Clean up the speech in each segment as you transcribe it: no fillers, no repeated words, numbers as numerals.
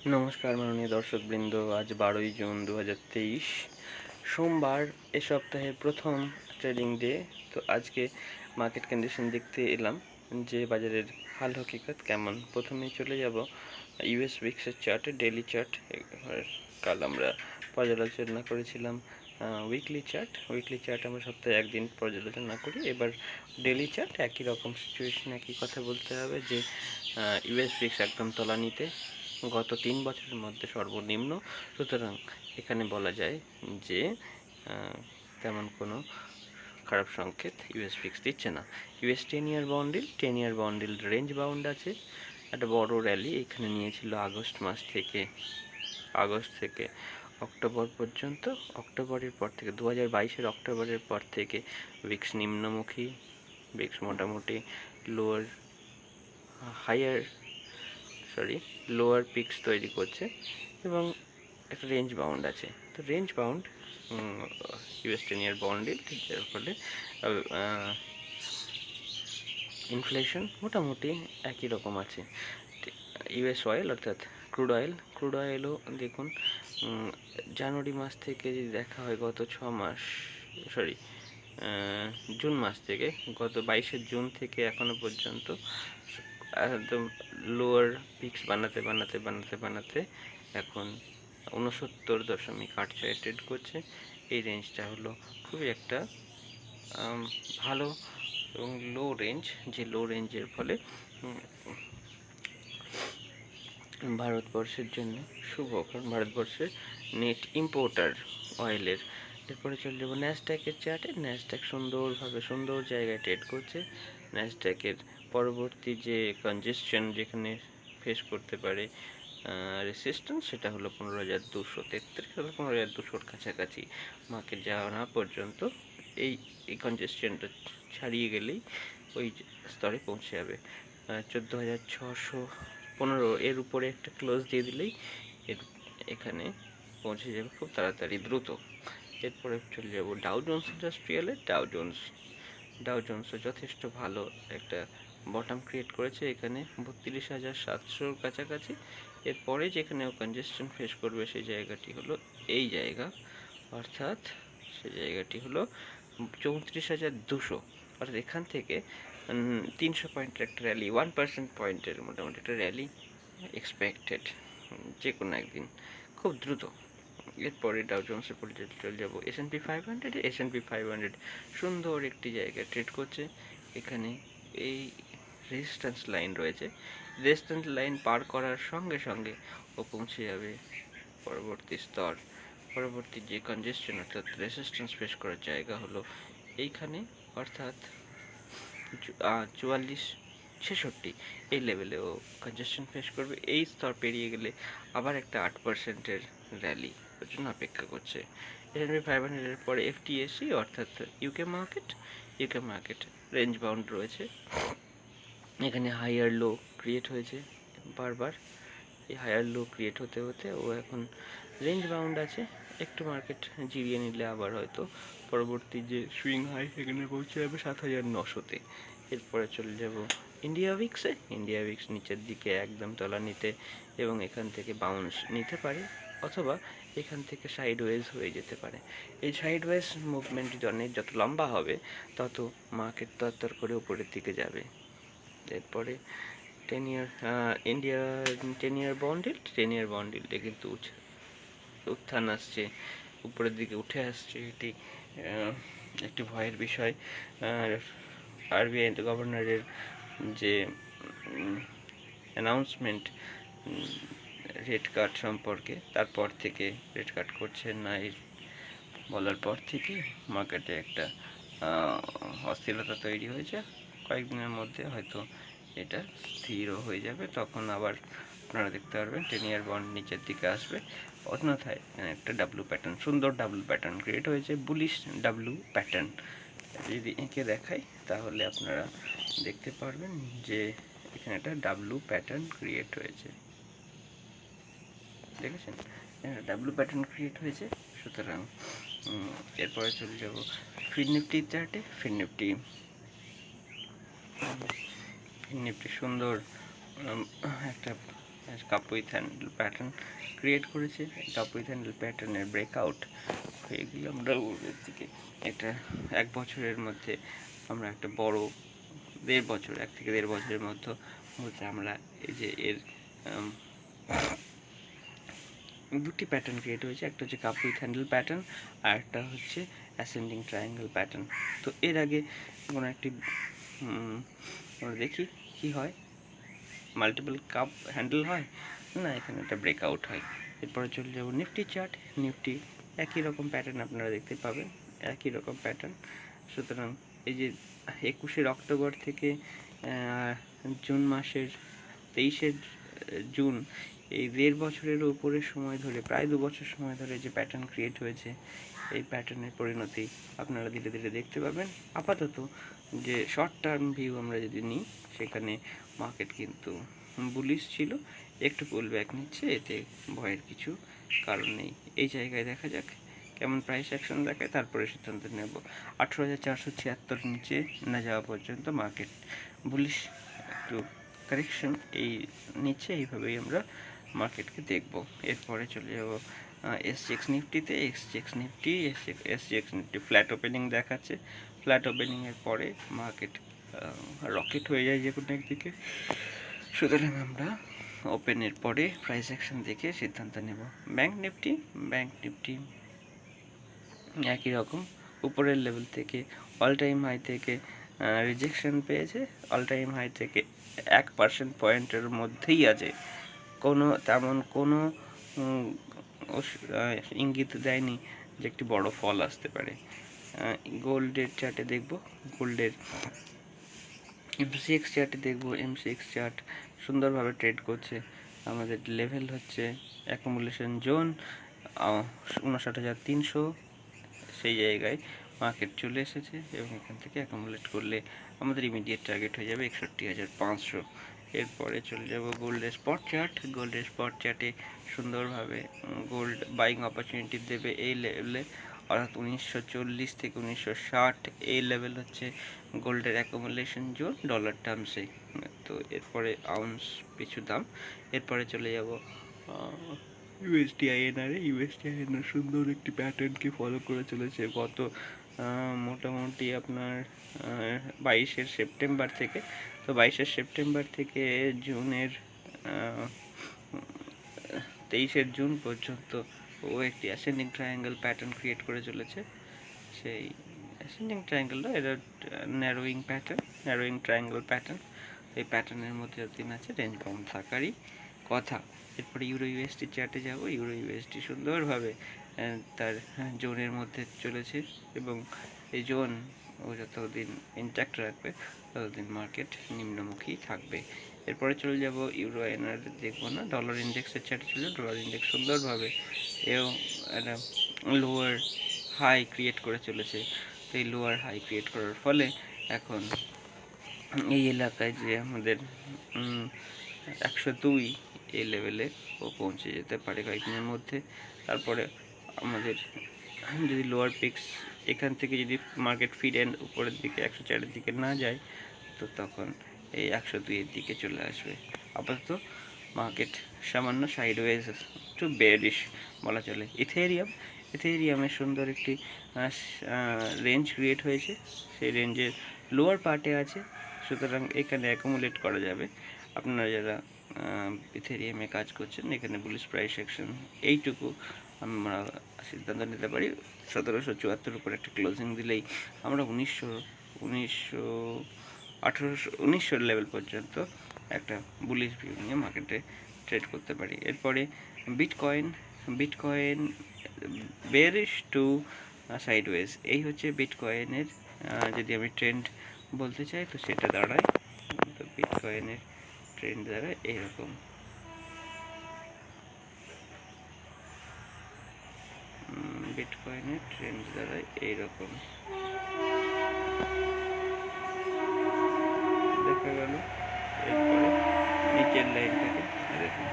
নমস্কার মাননীয় দর্শকবৃন্দ, আজ 12ই জুন 2023 সোমবার। এ সপ্তাহের প্রথম ট্রেডিং ডে। তো আজকে মার্কেট কন্ডিশন দেখতে এলাম যে বাজারের হাল হকিকত কেমন। প্রথমেই চলে যাব ইউএস উইক্সের চার্টে, ডেইলি চার্ট। কাল আমরা পর্যালোচনা করেছিলাম উইকলি চার্ট আমরা সপ্তাহে একদিন পর্যালোচনা করি। এবার ডেইলি চার্ট, একই রকম সিচুয়েশন, একই কথা বলতে হবে যে ইউএস উইক্স একদম তলানিতে, গত 3 বছরের মধ্যে সর্বনিম্ন। সুতরাং এখানে বলা যায় যে তেমন কোনো খারাপ সংকেত ইউএস ফিক্স দিচ্ছে না। ইউএস 10 ইয়ার বন্ডিল রেঞ্জ বাউন্ড আছে। একটা বড় র্যালি এখানে নিয়েছিল আগস্ট থেকে অক্টোবর পর্যন্ত। অক্টোবরের পর থেকে 2022-এর অক্টোবরের পর থেকে উইক্স নিম্নমুখী, উইক্স মোটামুটি লোয়ার পিকস তৈরি করছে এবং একটা রেঞ্জ বাউন্ড আছে। তো রেঞ্জ বাউন্ড ইউএস 10 ইয়ার বন্ডিল, যার ফলে ইনফ্লেশন মোটামুটি একই রকম আছে। ইউএস অয়েল অর্থাৎ ক্রুড অয়েলও দেখুন, জানুয়ারি মাস থেকে যদি দেখা হয়, গত জুন মাস থেকে, গত 22শে জুন থেকে এখনো পর্যন্ত একদম লোয়ার পিক্স বানাতে এখন 69.86 ট্রেড করছে। এই রেঞ্জটা হলো খুবই একটা ভালো এবং লো রেঞ্জ, যে লো রেঞ্জের ফলে ভারতবর্ষের জন্য শুভ, কারণ ভারতবর্ষে নেট ইম্পোর্টার অয়েলের। এরপরে চলে যাবো ন্যাসড্যাকের চার্টে। ন্যাসড্যাক সুন্দর জায়গায় ট্রেড করছে। ন্যাসড্যাকের পরবর্তী যে কনজেশন যেখানে ফেস করতে পারে রেসিস্ট্যান্স, সেটা হলো 15,233, 15,200-র কাছাকাছি মার্কেট যাওয়া না পর্যন্ত এই কনজেশনটা ছাড়িয়ে গেলেই ওই স্তরে পৌঁছে যাবে। 14,615 এর উপরে একটা ক্লোজ দিয়ে দিলেই এখানে পৌঁছে যাবে খুব তাড়াতাড়ি, দ্রুত। এরপরে চলে যাব ডাউ জোন্স ইন্ডাস্ট্রিয়ালে। ডাউ জোন্সও যথেষ্ট ভালো একটা বটম ক্রিয়েট করেছে এখানে 32,700-র কাছাকাছি। এরপরে যেখানেও কনজেশন ফেস করবে সেই জায়গাটি হলো এই জায়গা, অর্থাৎ সেই জায়গাটি হলো 34,200। অর্থাৎ এখান থেকে 300 পয়েন্টের একটা র্যালি, 1% পয়েন্টের মোটামুটি একটা র্যালি এক্সপেক্টেড যে কোনো একদিন, খুব দ্রুত। এরপরে ডাউ জোন্সের পরে চলে যাব S&P 500। S&P 500 সুন্দর একটি জায়গায় ট্রেড করছে। এখানে এই রেজিস্ট্যান্স লাইন রয়েছে, রেজিস্ট্যান্স লাইন পার করার সঙ্গে সঙ্গে ও পৌঁছে যাবে পরবর্তী স্তর। পরবর্তী যে কনজেশন অর্থাৎ রেজিস্ট্যান্স ফেস করার জায়গা হলো এইখানে, অর্থাৎ 44,66 এই লেভেলে ও কনজেশন ফেস করবে। এই স্তর পেরিয়ে গেলে আবার একটা 8%-এর র্যালি ওর জন্য অপেক্ষা করছে। S&P 500-এর পরে FTSE অর্থাৎ ইউকে মার্কেট রেঞ্জ বাউন্ড রয়েছে। এখানে হায়ার লো ক্রিয়েট হয়েছে বারবার। এই হায়ার লো ক্রিয়েট হতে ও এখন রেঞ্জ বাউন্ড আছে। একটু মার্কেট জিরিয়ে নিলে আবার হয়তো পরবর্তী যে সুইং হাই সেখানে পৌঁছে যাবে 7,900-তে। এরপরে চলে যাব ইন্ডিয়া উইক্স নিচের দিকে একদম তলানিতে, এবং এখান থেকে বাউন্স নিতে পারে অথবা এখান থেকে সাইডওয়েজ হয়ে যেতে পারে। এই সাইডওয়েজ মুভমেন্ট যত লম্বা হবে তত মার্কেট তরতর করে উপরের দিকে যাবে। এরপরে 10 ইয়ার বন্ডিলটা কিন্তু উত্থান আসছে, উপরের দিকে উঠে আসছে। এটি একটি ভয়ের বিষয়। আরবিআই গভর্নরের যে অ্যানাউন্সমেন্ট রেট কাট সম্পর্কে, তারপর থেকে রেট কাট করছেন না এই বলার পর থেকে মার্কেটে একটা অস্থিরতা তৈরি হয়েছে। কয়েকদিনের মধ্যে হয়তো এটা স্থিরও হয়ে যাবে, তখন আবার আপনারা দেখতে পারবেন 10 ইয়ার বন্ড নিচের দিকে আসবে। অন্যথায় একটা সুন্দর ডাব্লু প্যাটার্ন ক্রিয়েট হয়েছে, বুলিশ ডাব্লু প্যাটার্ন। যদি এঁকে দেখাই তাহলে আপনারা দেখতে পারবেন যে এখানে একটা ডাব্লু প্যাটার্ন ক্রিয়েট হয়েছে, দেখেছেন? ডাব্লু প্যাটার্ন ক্রিয়েট হয়েছে। সুতরাং এরপরে চলে যাব ফিন নিফটি চার্টে। ফিন নিফটি সুন্দর একটা cup with handle pattern create করেছে। কাপ উইথ হ্যান্ডেল প্যাটার্নের ব্রেকআউট হয়ে গেলে আমরা উপরের দিকে একটা 1 বছরের মধ্যে আমরা একটা বড় 1.5 বছর 1 থেকে 1.5 বছরের মধ্যে আমরা এই যে এর দুটি প্যাটার্ন ক্রিয়েট হয়েছে, একটা হচ্ছে কাপ উইথ হ্যান্ডেল প্যাটার্ন আর একটা হচ্ছে অ্যাসেন্ডিং ট্রায়াঙ্গেল প্যাটার্ন। তো এর আগে কোনো একটি আমরা দেখি কি হয়, মাল্টিপল কাপ হ্যান্ডেল হয় না, এখানে একটা ব্রেকআউট হয়। এরপরে চলে যাব নিফটি চার্ট। নিফটি একই রকম প্যাটার্ন আপনারা দেখতে পাবেন, একই রকম প্যাটার্ন। সুতরাং এই যে 21শে অক্টোবর থেকে জুন মাসের 23শে জুন, এই 1.5 বছরের উপরে সময় ধরে, প্রায় 2 বছর সময় ধরে যে প্যাটার্ন ক্রিয়েট হয়েছে, এই প্যাটার্নের পরিণতি আপনারা ধীরে ধীরে দেখতে পাবেন। আপাতত যে শর্ট টার্ম ভিউ আমরা যদি নিই, সেখানে মার্কেট কিন্তু বুলিশ ছিল, একটু পুল ব্যাক নিচ্ছে, এতে ভয়ের কিছু কারণ নেই। এই জায়গায় দেখা যাক কেমন প্রাইস অ্যাকশন দেখায়, তারপরে সিদ্ধান্ত নেব। 18,476 নিচে না যাওয়া পর্যন্ত মার্কেট বুলিশ, একটু কারেকশন এই নিচে, এইভাবেই আমরা মার্কেটকে দেখব। এরপরে চলে যাব এসজিএক্স নিফটিতে। এসজিএক্স নিফটি ফ্ল্যাট ওপেনিং দেখাচ্ছে। ফ্ল্যাট ওপেনিংয়ের পরে মার্কেট রকেট হয়ে যায় যে কোনো একদিকে। সুতরাং আমরা ওপেনের পরে প্রাইস অ্যাকশন দেখে সিদ্ধান্ত নেব। ব্যাংক নিফটি একই রকম, উপরের লেভেল থেকে অল টাইম হাই থেকে রিজেকশন পেয়েছে। অল টাইম হাই থেকে 1% পয়েন্টের মধ্যেই আছে, তেমন কোনো ইঙ্গিত দেয়নি যে একটি বড় ফল আসতে পারে। গোল্ডের চার্টে দেখব, গোল্ডের এমসিএক্স চার্টে দেখব। এমসিএক্স চার্ট সুন্দরভাবে ট্রেড করছে। আমাদের লেভেল হচ্ছে অ্যাকুমুলেশন জোন 59,300, সেই জায়গায় মার্কেট চলে এসেছে এবং এখান থেকে অ্যাকুমুলেট করলে আমাদের ইমিডিয়েট টার্গেট হয়ে যাবে 61,500। এরপরে চলে যাব গোল্ডের স্পট চার্ট। গোল্ডের স্পট চার্টে সুন্দরভাবে গোল্ড বাইং অপরচুনিটি দেবে এই লেভেলে, অর্থাৎ 1940 থেকে 1960 এই লেভেল হচ্ছে গোল্ডের অ্যাকুমুলেশন জোন ডলার টার্মসে। তো এরপরে আউন্স পিছু দাম। এরপরে চলে যাব ইউএসডি আইএনআর। সুন্দর একটি প্যাটার্নকে ফলো করে চলেছে গত মোটামুটি আপনার 22শে সেপ্টেম্বর থেকে। তো 22শে সেপ্টেম্বর থেকে জুনের 23শে জুন পর্যন্ত ও একটি অ্যাসেন্ডিং ট্রায়াঙ্গেল প্যাটার্ন ক্রিয়েট করে চলেছে। সেই অ্যাসেন্ডিং ট্রায়াঙ্গেলটা এটা ন্যারোয়িং ট্রায়াঙ্গেল প্যাটার্ন। এই প্যাটার্নের মধ্যে দিন আছে রেঞ্জ বাউন্ড থাকারই কথা। এরপরে ইউরো ইউএসডি চার্টে যাব। ইউরো ইউএসডি সুন্দরভাবে তার জোনের মধ্যে চলেছে এবং এই জোন ও যতদিন ইনট্যাক্ট রাখবে ততদিন মার্কেট নিম্নমুখী থাকবে। এরপরে চলে যাব ইউরো আইএনআর দেখব না, ডলার ইন্ডেক্সের চার্টে চলে। ডলার ইন্ডেক্স সুন্দরভাবে এও একটা লোয়ার হাই ক্রিয়েট করে চলেছে। তো এই লোয়ার হাই ক্রিয়েট করার ফলে এখন এই এলাকায় যে আমাদের 102 এই লেভেলে ও পৌঁছে যেতে পারে কয়েকদিনের মধ্যে। তারপরে আমাদের যদি লোয়ার পিক্স এখান থেকে যদি মার্কেট ফিরেন উপরের দিকে 104-এর দিকে না যায়, তো তখন এই 102-এর দিকে চলে আসবে। আপাতত মার্কেট সামান্য সাইডওয়েজ একটু বেয়ারিশ বলা চলে। ইথেরিয়ামের সুন্দর একটি রেঞ্জ ক্রিয়েট হয়েছে, সেই রেঞ্জের লোয়ার পার্টে আছে। সুতরাং এখানে অ্যাকুমুলেট করা যাবে। আপনারা যারা ইথেরিয়ামে কাজ করছেন, এখানে বুলিশ প্রাইস অ্যাকশন এইটুকু আমরা সিদ্ধান্ত নিতে পারি। 1774 উপর একটা ক্লোজিং দিলেই আমরা 1900 লেভেল পর্যন্ত একটা বুলিশ ভিউ নিয়ে মার্কেটে ট্রেড করতে পারি। এরপরে বিটকয়েন বেয়ারিশ টু সাইডওয়েজ, এই হচ্ছে বিটকয়েনের যদি আমি ট্রেন্ড বলতে চাই তো সেটা দাঁড়ায়, তো বিটকয়েনের ট্রেন্ড দাঁড়ায় এইরকম। বিটকয়েনের ট্রেন্ড দাঁড়ায় এইরকম, দেখা গেল। এরপরে নিচের লাইনটাকে দেখুন,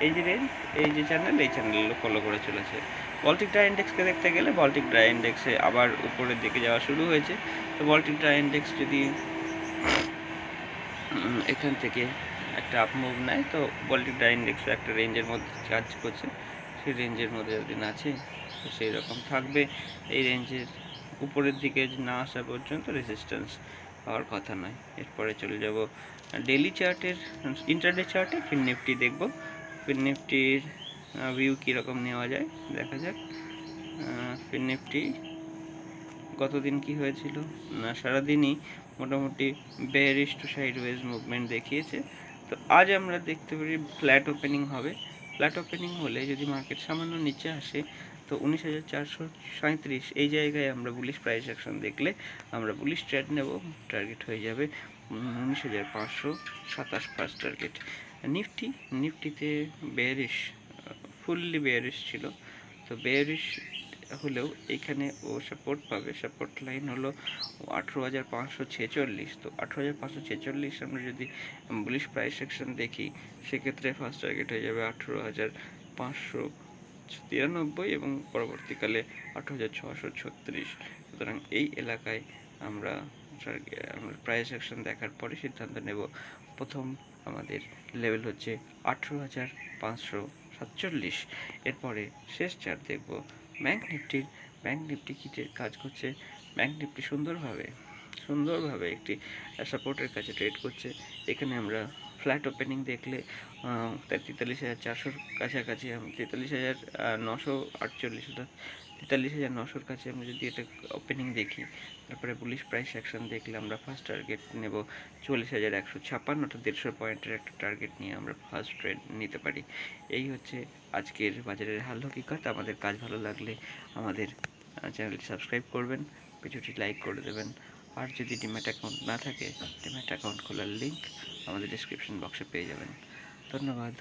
এই যে রেঞ্জ, এই যে চ্যানেল, এই চ্যানেলগুলো ফলো করে চলেছে। বল্টিক ড্রাই ইন্ডেক্সকে দেখতে গেলে বল্টিক ড্রাই ইন্ডেক্সে আবার উপরের দিকে যাওয়া শুরু হয়েছে। তো বল্টিক ড্রাই ইন্ডেক্স যদি এখান থেকে একটা আপ মুভ নেয়, তো ভোল্টিক ইন্ডেক্সও একটা রেঞ্জের মধ্যে কাজ করছে, সেই রেঞ্জের মধ্যে যদি আছে তো সেই রকম থাকবে। এই রেঞ্জের উপরের দিকে না আসা পর্যন্ত রেজিস্ট্যান্স হওয়ার কথা নয়। এরপরে চলে যাব ডেলি চার্টের, ইন্টারডে চার্টে ফিন নিফটি দেখব। ফিন নিফটির ভিউ কীরকম নেওয়া যায় দেখা যাক। ফিন নিফটি গতদিন কি হয়েছিল না, সারাদিনই মোটামুটি বেয়ারিশ টু সাইডওয়েজ মুভমেন্ট দেখিয়েছে। তো আজ আমরা দেখতে পারি ফ্ল্যাট ওপেনিং হবে। ফ্ল্যাট ওপেনিং হলে যদি মার্কেট সামান্য নিচে আসে তো 19,437 এই জায়গায় আমরা বুলিশ প্রাইস অ্যাকশন দেখলে আমরা বুলিশ ট্রেড নেব, টার্গেট হয়ে যাবে 19,527 ফার্স্ট টার্গেট। নিফটিতে বেয়ারিশ, ফুললি বেয়ারিশ ছিল, তো বেয়ারিশ হলেও এখানে ও সাপোর্ট পাবে। সাপোর্ট লাইন হলো 18,546। তো 18,546 আমরা যদি বুলিশ প্রাইস সেকশন দেখি সেক্ষেত্রে ফার্স্ট টার্গেট হয়ে যাবে 18,593 এবং পরবর্তীকালে 18,636। সুতরাং এই এলাকায় আমরা প্রাইস সেকশন দেখার পরে সিদ্ধান্ত নেব। প্রথম আমাদের লেভেল হচ্ছে 18,547। এরপরে শেষ চার্ট দেখব ব্যাঙ্ক নিফটির। ব্যাঙ্ক নিফটি কী কাজ করছে, ব্যাঙ্ক নিফটি সুন্দরভাবে একটি সাপোর্টের কাছে ট্রেড করছে। এখানে আমরা ফ্ল্যাট ওপেনিং দেখলে 43,400 কাছাকাছি, 43,948, 43,900 কাছে আমরা যদি এটা ওপেনিং দেখি, তারপরে বুলিশ প্রাইস অ্যাকশন দেখলে আমরা ফার্স্ট টার্গেট নেব 44,156, অর্থাৎ 150 পয়েন্টের একটা টার্গেট নিয়ে আমরা ফার্স্ট ট্রেড নিতে পারি। এই হচ্ছে আজকের বাজারের হাল হকিকত। আমাদের কাজ ভালো লাগলে আমাদের চ্যানেলটি সাবস্ক্রাইব করবেন, ভিডিওটি লাইক করে দেবেন। আর যদি ডিম্যাট অ্যাকাউন্ট না থাকে, ডিম্যাট অ্যাকাউন্ট খোলার লিঙ্ক আমাদের ডেসক্রিপশন বক্সে পেয়ে যাবেন। ধন্যবাদ।